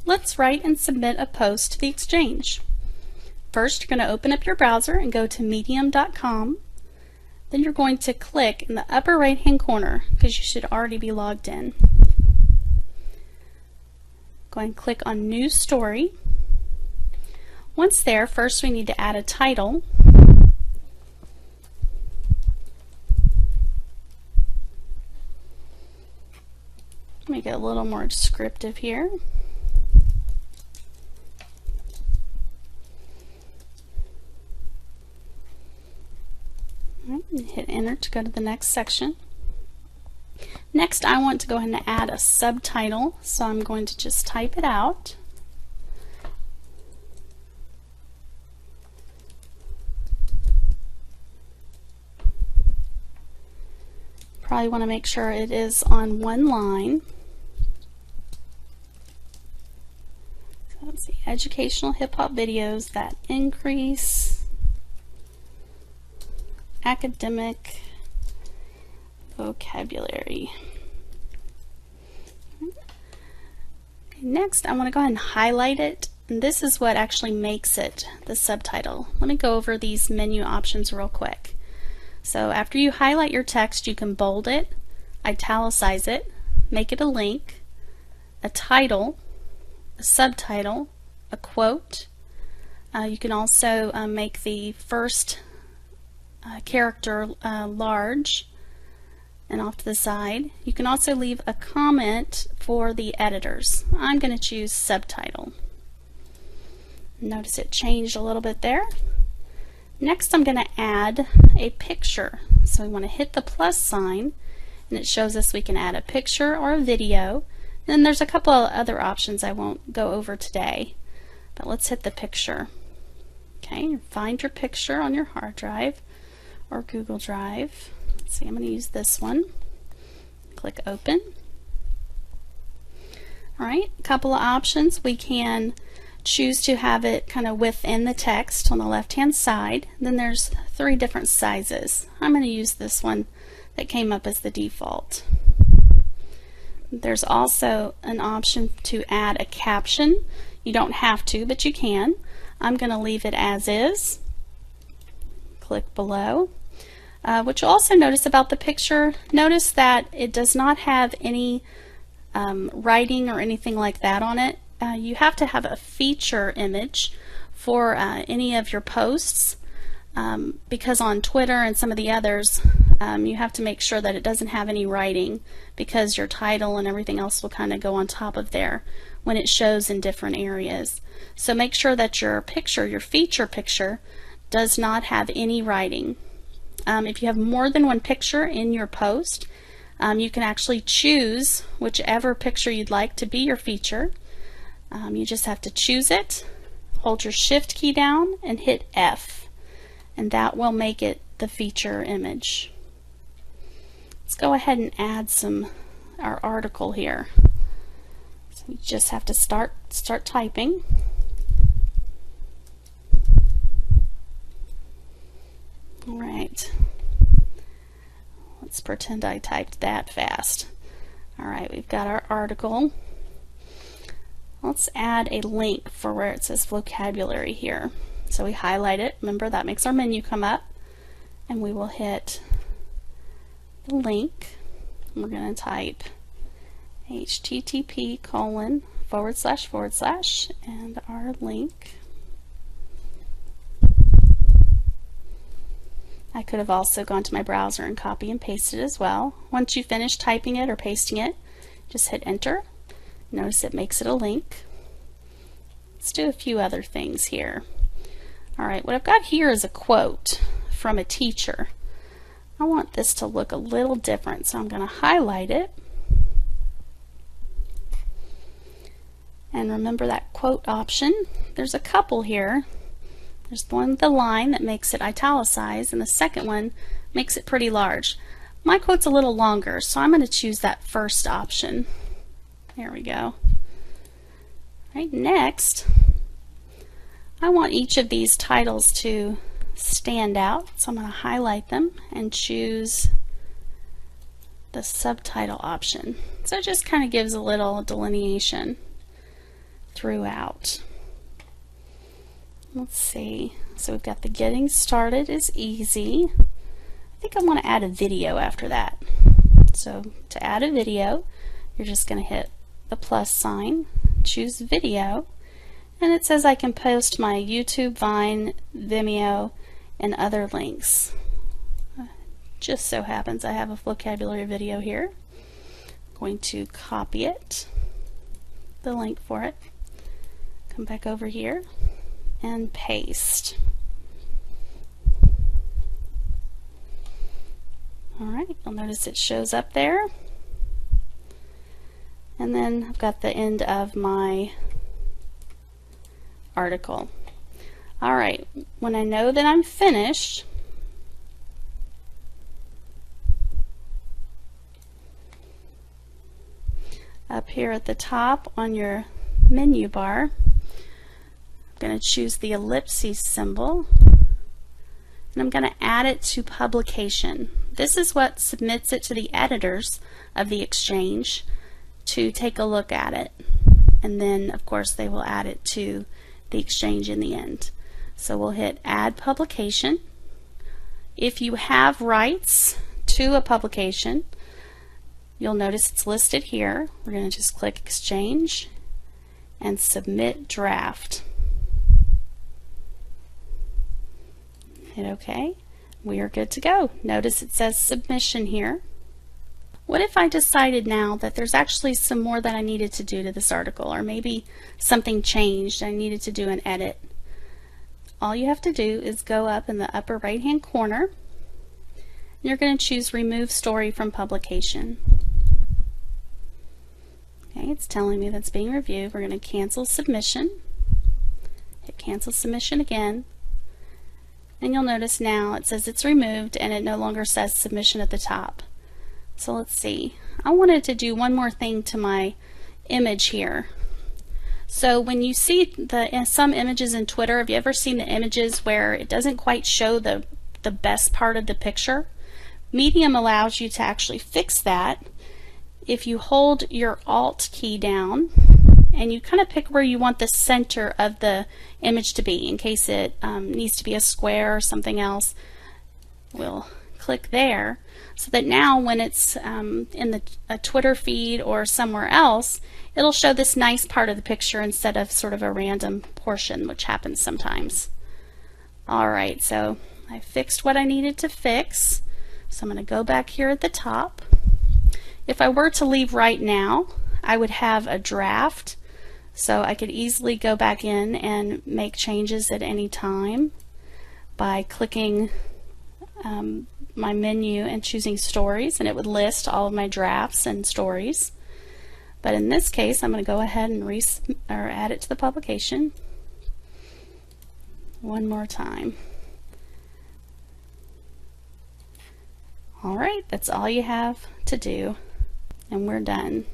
let's write and submit a post to the Exchange. First, you're going to open up your browser and go to medium.com. Then you're going to click in the upper right hand corner, because you should already be logged in. Go ahead and click on New Story. Once there, first we need to add a title. Make it a little more descriptive here. Hit enter to go to the next section. Next, I want to go ahead and add a subtitle, so I'm going to just type it out. Probably want to make sure it is on one line. So let's see, educational hip-hop videos that increase academic vocabulary. Okay, next, I want to go ahead and highlight it, and this is what actually makes it the subtitle. Let me go over these menu options real quick. So after you highlight your text, you can bold it, italicize it, make it a link, a title, a subtitle, a quote. You can also make the first character large and off to the side. You can also leave a comment for the editors. I'm going to choose subtitle. Notice it changed a little bit there. Next, I'm going to add a picture. So we want to hit the plus sign, and it shows us we can add a picture or a video. Then there's a couple of other options I won't go over today, but let's hit the picture. Okay, find your picture on your hard drive or Google Drive. Let's see, I'm going to use this one. Click open. Alright, a couple of options. We can choose to have it kind of within the text on the left hand side. Then there's 3 different sizes. I'm going to use this one that came up as the default. There's also an option to add a caption. You don't have to, but you can. I'm going to leave it as is. Click below. What you'll also notice about the picture, notice that it does not have any writing or anything like that on it. You have to have a feature image for any of your posts, because on Twitter and some of the others, you have to make sure that it doesn't have any writing, because your title and everything else will kind of go on top of there when it shows in different areas. So make sure that your picture, your feature picture, does not have any writing. If you have more than one picture in your post, you can actually choose whichever picture you'd like to be your feature. You just have to choose it, hold your shift key down, and hit F, and that will make it the feature image. Let's go ahead and add our article here. So we just have to start typing. All right. Let's pretend I typed that fast. All right, we've got our article. Let's add a link for where it says vocabulary here. So we highlight it. Remember, that makes our menu come up. And we will hit the link. We're going to type http:// and our link. I could have also gone to my browser and copy and pasted it as well. Once you finish typing it or pasting it, just hit enter. Notice it makes it a link. Let's do a few other things here. Alright, what I've got here is a quote from a teacher. I want this to look a little different, so I'm going to highlight it. And remember that quote option. There's a couple here. There's the one with the line that makes it italicized, and the second one makes it pretty large. My quote's a little longer, so I'm going to choose that first option. There we go. Right, next, I want each of these titles to stand out, so I'm going to highlight them and choose the subtitle option. So it just kind of gives a little delineation. throughout. Let's see. So we've got the getting started is easy. I think I want to add a video after that. So to add a video, you're just going to hit the plus sign, choose video, and it says I can post my YouTube, Vine, Vimeo, and other links. Just so happens I have a vocabulary video here. I'm going to copy it, the link for it, come back over here and paste. Alright, you'll notice it shows up there. And then I've got the end of my article. Alright, when I know that I'm finished, up here at the top on your menu bar, I'm going to choose the ellipses symbol, and I'm going to add it to publication. This is what submits it to the editors of the Exchange to take a look at it, and then of course they will add it to the Exchange in the end. So we'll hit add publication. If you have rights to a publication, you'll notice it's listed here. We're going to just click Exchange and submit draft. Hit OK. We are good to go. Notice it says submission here. What if I decided now that there's actually some more that I needed to do to this article, or maybe something changed, I needed to do an edit? All you have to do is go up in the upper right hand corner, and you're going to choose remove story from publication. Okay, it's telling me that's being reviewed. We're going to cancel submission. Hit cancel submission again. And you'll notice now it says it's removed and it no longer says submission at the top. So let's see. I wanted to do one more thing to my image here. So when you see some images in Twitter, have you ever seen the images where it doesn't quite show the best part of the picture? Medium allows you to actually fix that if you hold your Alt key down and you kind of pick where you want the center of the image to be in case it needs to be a square or something else. We'll click there so that now when it's in a Twitter feed or somewhere else, it'll show this nice part of the picture instead of sort of a random portion, which happens sometimes. Alright, so I fixed what I needed to fix. So I'm going to go back here at the top. If I were to leave right now, I would have a draft, so I could easily go back in and make changes at any time by clicking my menu and choosing stories, and it would list all of my drafts and stories. But in this case, I'm going to go ahead and add it to the publication one more time. Alright, that's all you have to do, and we're done.